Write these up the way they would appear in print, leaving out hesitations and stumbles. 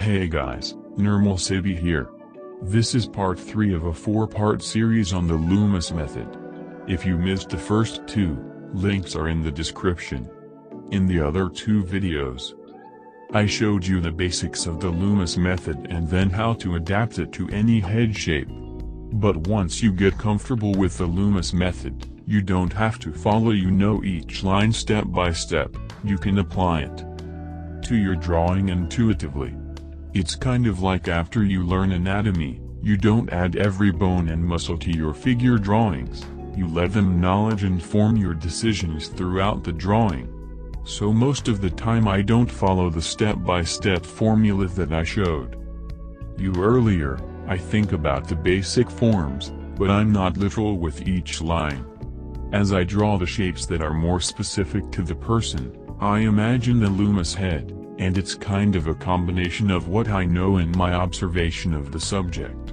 Hey guys, Nirmal Sibi here. This is part 3 of a 4-part series on the Loomis method. If you missed the first 2, links are in the description. In the other 2 videos, I showed you the basics of the Loomis method and then how to adapt it to any head shape. But once you get comfortable with the Loomis method, you don't have to follow each line step by step, you can apply it to your drawing intuitively. It's kind of like after you learn anatomy, you don't add every bone and muscle to your figure drawings, you let them knowledge inform your decisions throughout the drawing. So most of the time I don't follow the step-by-step formula that I showed you earlier. I think about the basic forms, but I'm not literal with each line. As I draw the shapes that are more specific to the person, I imagine the Loomis head, and it's kind of a combination of what I know and my observation of the subject.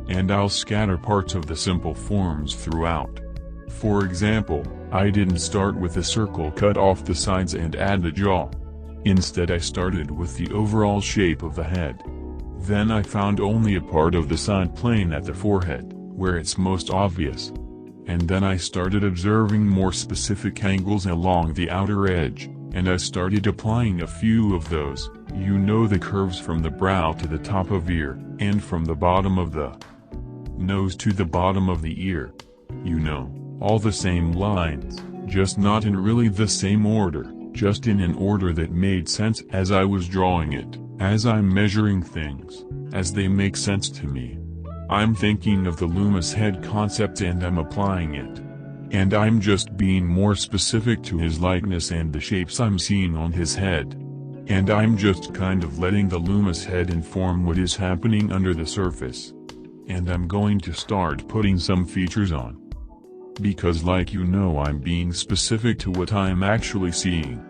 And I'll scatter parts of the simple forms throughout. For example, I didn't start with a circle cut off the sides and add the jaw. Instead I started with the overall shape of the head. Then I found only a part of the side plane at the forehead, where it's most obvious. And then I started observing more specific angles along the outer edge, and I started applying a few of those, the curves from the brow to the top of ear, and from the bottom of the nose to the bottom of the ear. All the same lines, just not in really the same order, just in an order that made sense as I was drawing it, as I'm measuring things, as they make sense to me. I'm thinking of the Loomis head concept and I'm applying it. And I'm just being more specific to his likeness and the shapes I'm seeing on his head. And I'm just kind of letting the Loomis head inform what is happening under the surface. And I'm going to start putting some features on. Because I'm being specific to what I'm actually seeing.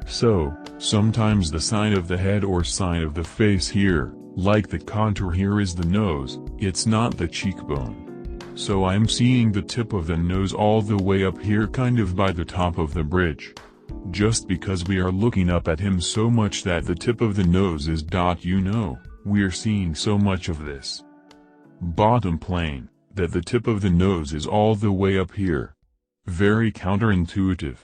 So, sometimes the side of the head or side of the face here, like the contour here is the nose, it's not the cheekbone. So I'm seeing the tip of the nose all the way up here kind of by the top of the bridge. Just because we are looking up at him so much that the tip of the nose is we're seeing so much of this bottom plane, that the tip of the nose is all the way up here. Very counterintuitive,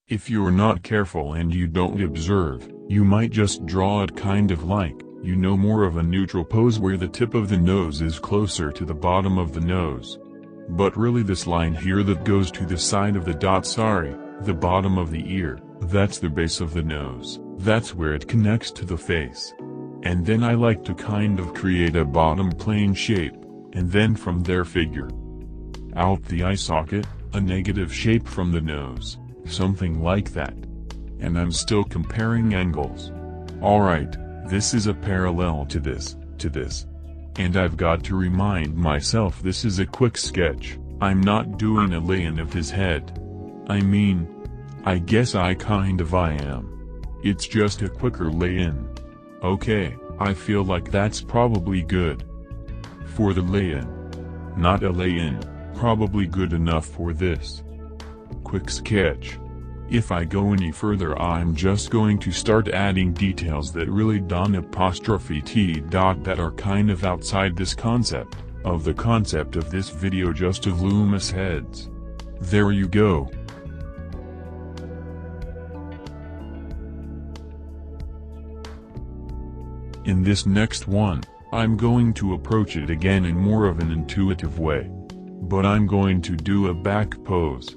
if you're not careful and you don't observe, you might just draw it kind of like, more of a neutral pose where the tip of the nose is closer to the bottom of the nose. But really this line here that goes to the side of the the bottom of the ear, that's the base of the nose, that's where it connects to the face. And then I like to kind of create a bottom plane shape, and then from there figure out the eye socket, a negative shape from the nose, something like that. And I'm still comparing angles. Alright. This is a parallel to this. And I've got to remind myself this is a quick sketch, I'm not doing a lay-in of his head. I guess I am. It's just a quicker lay-in. Okay, I feel like that's probably good for the lay-in. Not a lay-in, probably good enough for this quick sketch. If I go any further I'm just going to start adding details that really that are kind of outside this concept, of the concept of this video just of Loomis heads. There you go. In this next one, I'm going to approach it again in more of an intuitive way. But I'm going to do a back pose.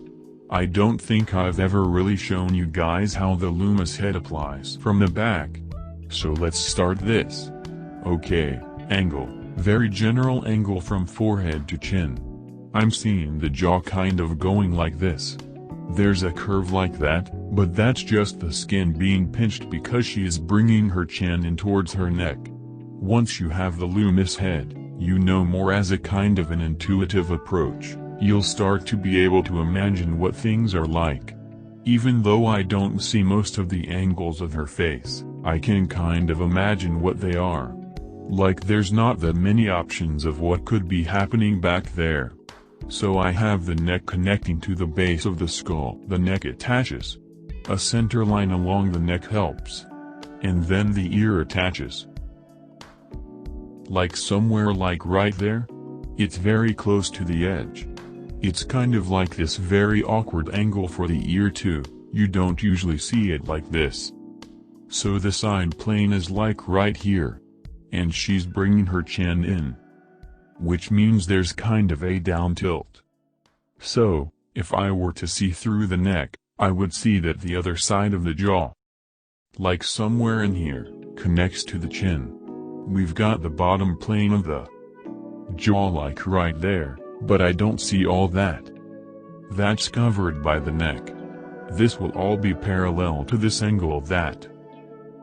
I don't think I've ever really shown you guys how the Loomis head applies from the back. So let's start this. Okay, angle, very general angle from forehead to chin. I'm seeing the jaw kind of going like this. There's a curve like that, but that's just the skin being pinched because she is bringing her chin in towards her neck. Once you have the Loomis head, more as a kind of an intuitive approach. You'll start to be able to imagine what things are like. Even though I don't see most of the angles of her face, I can kind of imagine what they are. Like there's not that many options of what could be happening back there. So I have the neck connecting to the base of the skull. The neck attaches. A center line along the neck helps. And then the ear attaches. Like somewhere like right there? It's very close to the edge. It's kind of like this very awkward angle for the ear too, you don't usually see it like this. So the side plane is like right here. And she's bringing her chin in. Which means there's kind of a down tilt. So, if I were to see through the neck, I would see that the other side of the jaw, like somewhere in here, connects to the chin. We've got the bottom plane of the jaw like right there, but I don't see all that. That's covered by the neck. This will all be parallel to this angle that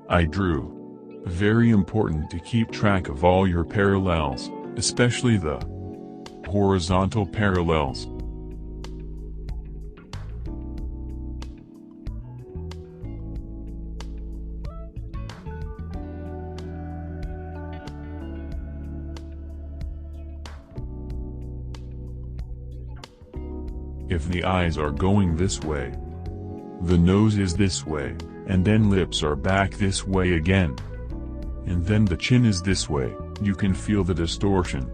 I drew. Very important to keep track of all your parallels, especially the horizontal parallels. If the eyes are going this way, the nose is this way, and then lips are back this way again, and then the chin is this way, you can feel the distortion.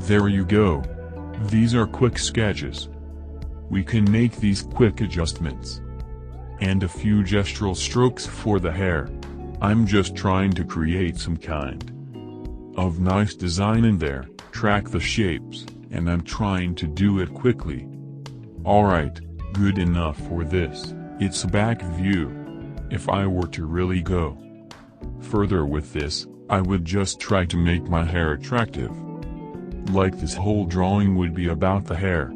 There you go. These are quick sketches. We can make these quick adjustments. And a few gestural strokes for the hair. I'm just trying to create some kind of nice design in there, track the shapes, and I'm trying to do it quickly. Alright, good enough for this. It's a back view. If I were to really go further with this, I would just try to make my hair attractive. Like this whole drawing would be about the hair.